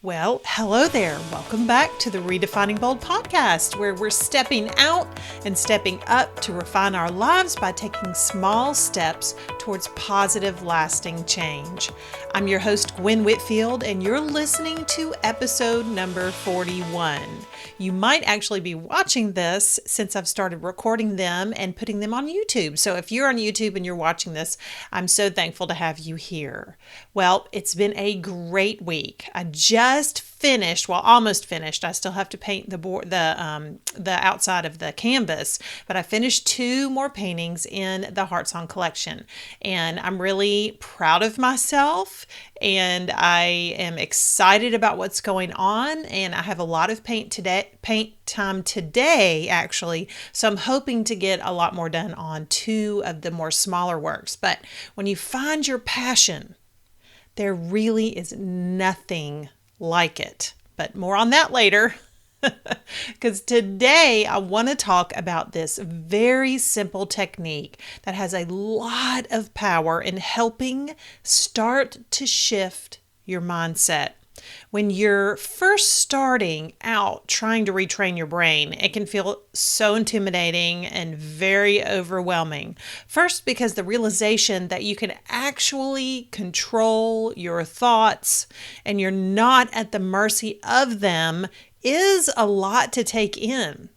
Well, hello there. Welcome back to the Redefining Bold podcast, where we're stepping out and stepping up to refine our lives by taking small steps towards positive, lasting change. I'm your host, Gwen Whitfield, and you're listening to episode number 41. You might actually be watching this since I've started recording them and putting them on YouTube. So if you're on YouTube and you're watching this, I'm so thankful to have you here. Well, it's been a great week. I just finished, almost finished. I still have to paint the outside of the canvas, but I finished 2 more paintings in the Heart Song collection, and I'm really proud of myself. And I am excited about what's going on, and I have a lot of paint time today, actually. So I'm hoping to get a lot more done on 2 of the more smaller works. But when you find your passion, there really is nothing like it. But more on that later. Because today I want to talk about this very simple technique that has a lot of power in helping start to shift your mindset. When you're first starting out trying to retrain your brain, it can feel so intimidating and very overwhelming. First, because the realization that you can actually control your thoughts and you're not at the mercy of them is a lot to take in.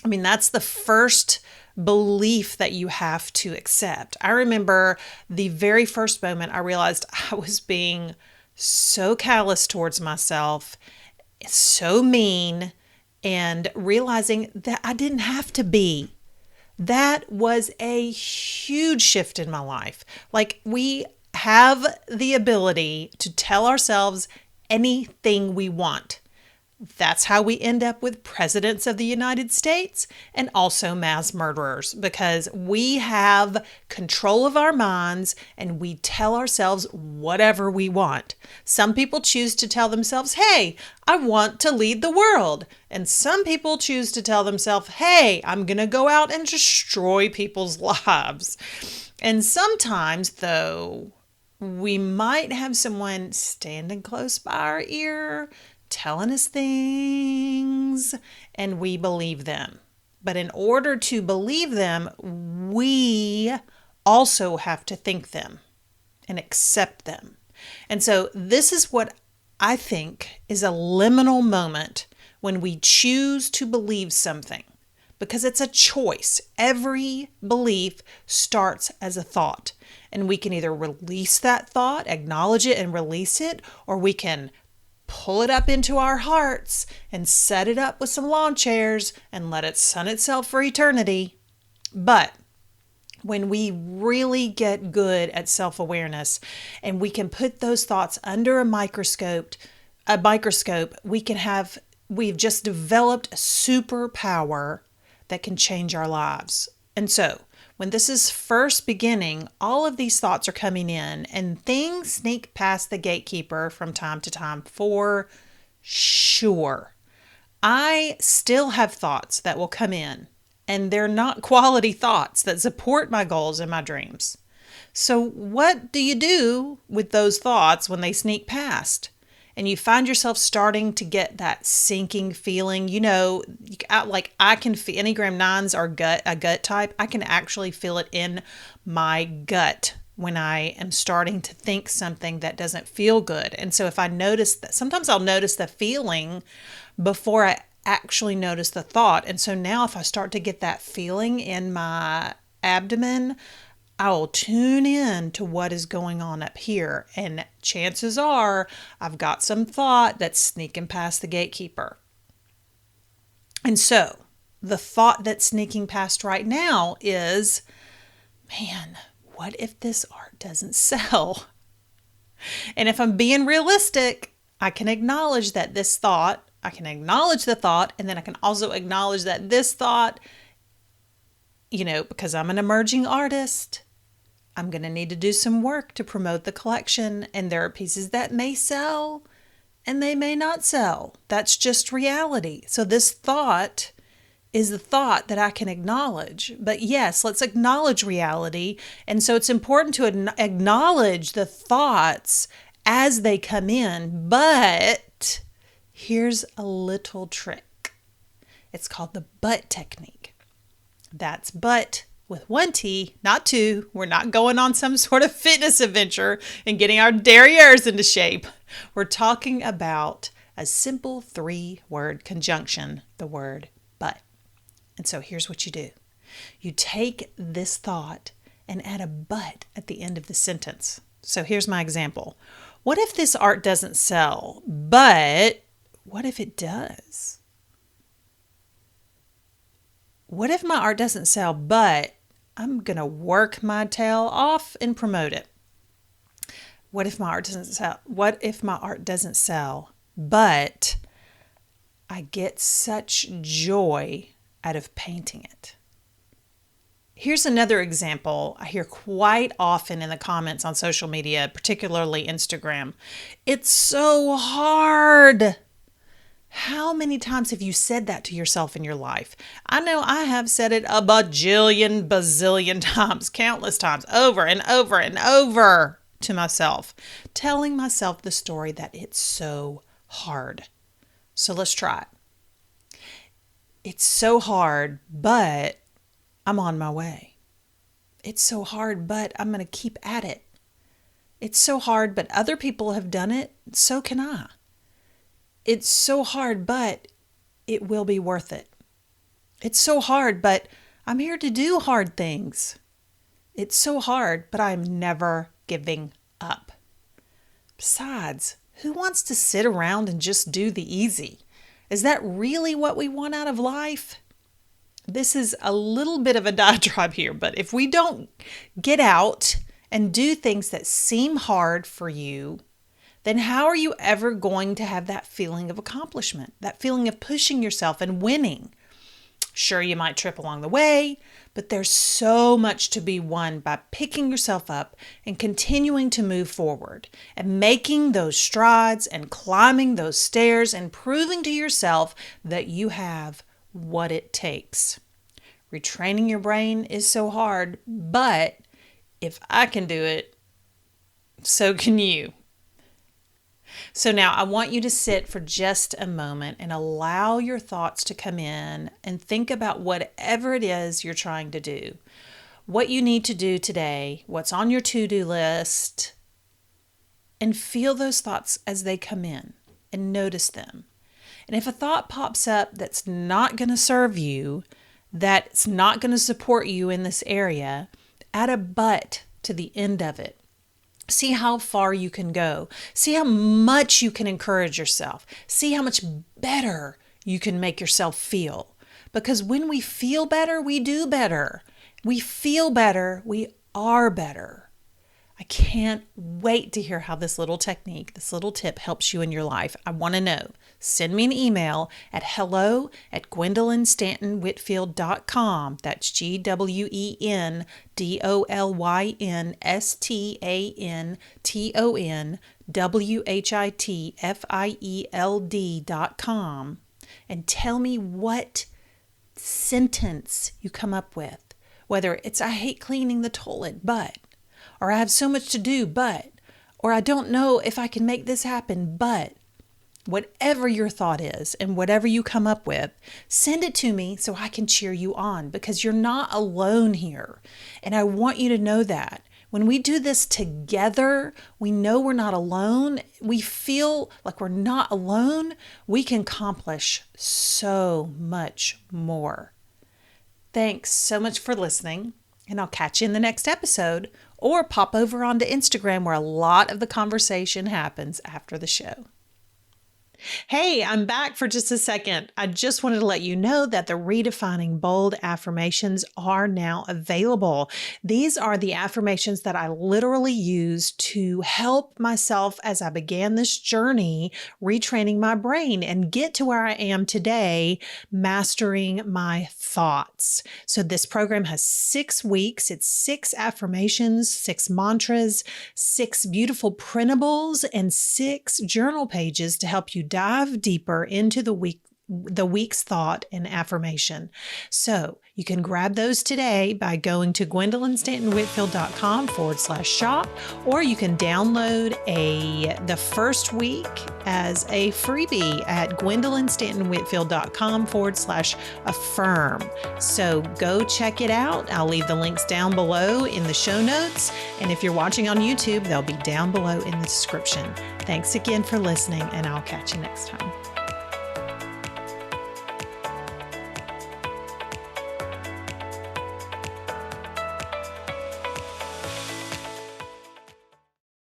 I mean, that's the first belief that you have to accept. I remember the very first moment I realized I was being so callous towards myself, so mean, and realizing that I didn't have to be. That was a huge shift in my life. Like, we have the ability to tell ourselves anything we want. That's how we end up with presidents of the United States and also mass murderers, because we have control of our minds and we tell ourselves whatever we want. Some people choose to tell themselves, hey, I want to lead the world. And some people choose to tell themselves, hey, I'm going to go out and destroy people's lives. And sometimes, though, we might have someone standing close by our ear telling us things, and we believe them. But in order to believe them, we also have to think them and accept them. And so this is what I think is a liminal moment when we choose to believe something, because it's a choice. Every belief starts as a thought, and we can either release that thought, acknowledge it and release it, or we can pull it up into our hearts and set it up with some lawn chairs and let it sun itself for eternity. But when we really get good at self-awareness and we can put those thoughts under a microscope, we've just developed a superpower that can change our lives. And so when this is first beginning, all of these thoughts are coming in and things sneak past the gatekeeper from time to time, for sure. I still have thoughts that will come in, and they're not quality thoughts that support my goals and my dreams. So what do you do with those thoughts when they sneak past? And you find yourself starting to get that sinking feeling, like I can feel, Enneagram 9s are a gut type. I can actually feel it in my gut when I am starting to think something that doesn't feel good. And so if I notice that, sometimes I'll notice the feeling before I actually notice the thought. And so now if I start to get that feeling in my abdomen, I will tune in to what is going on up here, and chances are I've got some thought that's sneaking past the gatekeeper. And so the thought that's sneaking past right now is, man, what if this art doesn't sell? And if I'm being realistic, I can acknowledge that this thought, I can acknowledge the thought, and then I can also acknowledge that this thought, because I'm an emerging artist, I'm going to need to do some work to promote the collection, and there are pieces that may sell and they may not sell. That's just reality. So this thought is the thought that I can acknowledge. But yes, let's acknowledge reality. And so it's important to acknowledge the thoughts as they come in, but Here's a little trick. It's called the butt technique. That's butt with one T, not two. We're not going on some sort of fitness adventure and getting our derrieres into shape. We're talking about a simple 3-word conjunction, the word but. And so here's what you do. You take this thought and add a but at the end of the sentence. So here's my example. What if this art doesn't sell, but what if it does? What if my art doesn't sell, but I'm going to work my tail off and promote it? What if my art doesn't sell? What if my art doesn't sell, but I get such joy out of painting it? Here's another example I hear quite often in the comments on social media, particularly Instagram. It's so hard. How many times have you said that to yourself in your life? I know I have said it a bajillion, bazillion times, countless times, over and over and over to myself, telling myself the story that it's so hard. So let's try it. It's so hard, but I'm on my way. It's so hard, but I'm going to keep at it. It's so hard, but other people have done it, so can I. It's so hard, but it will be worth it. It's so hard, but I'm here to do hard things. It's so hard, but I'm never giving up. Besides, who wants to sit around and just do the easy? Is that really what we want out of life? This is a little bit of a diatribe here, but if we don't get out and do things that seem hard for you, then how are you ever going to have that feeling of accomplishment, that feeling of pushing yourself and winning? Sure, you might trip along the way, but there's so much to be won by picking yourself up and continuing to move forward and making those strides and climbing those stairs and proving to yourself that you have what it takes. Retraining your brain is so hard, but if I can do it, so can you. So now I want you to sit for just a moment and allow your thoughts to come in and think about whatever it is you're trying to do, what you need to do today, what's on your to-do list, and feel those thoughts as they come in and notice them. And if a thought pops up that's not going to serve you, that's not going to support you in this area, add a but to the end of it. See how far you can go. See how much you can encourage yourself. See how much better you can make yourself feel. Because when we feel better, we do better. We feel better, we are better. I can't wait to hear how this little technique, this little tip helps you in your life. I want to know. Send me an email at hello@GwendolynStantonWhitfield.com. That's GwendolynStantonWhitfield.com. And tell me what sentence you come up with. Whether it's I hate cleaning the toilet, but, or I have so much to do, but, or I don't know if I can make this happen, but. Whatever your thought is and whatever you come up with, send it to me so I can cheer you on, because you're not alone here. And I want you to know that. When we do this together, we know we're not alone. We feel like we're not alone. We can accomplish so much more. Thanks so much for listening, and I'll catch you in the next episode, or pop over onto Instagram where a lot of the conversation happens after the show. Hey, I'm back for just a second. I just wanted to let you know that the Redefining Bold affirmations are now available. These are the affirmations that I literally used to help myself as I began this journey, retraining my brain and get to where I am today, mastering my thoughts. So this program has 6 weeks. It's 6 affirmations, 6 mantras, 6 beautiful printables, and 6 journal pages to help you dive deeper into the the week's thought and affirmation. So you can grab those today by going to GwendolynStantonWhitfield.com/shop, or you can download the first week as a freebie at GwendolynStantonWhitfield.com/affirm. So go check it out. I'll leave the links down below in the show notes. And if you're watching on YouTube, they'll be down below in the description. Thanks again for listening, and I'll catch you next time.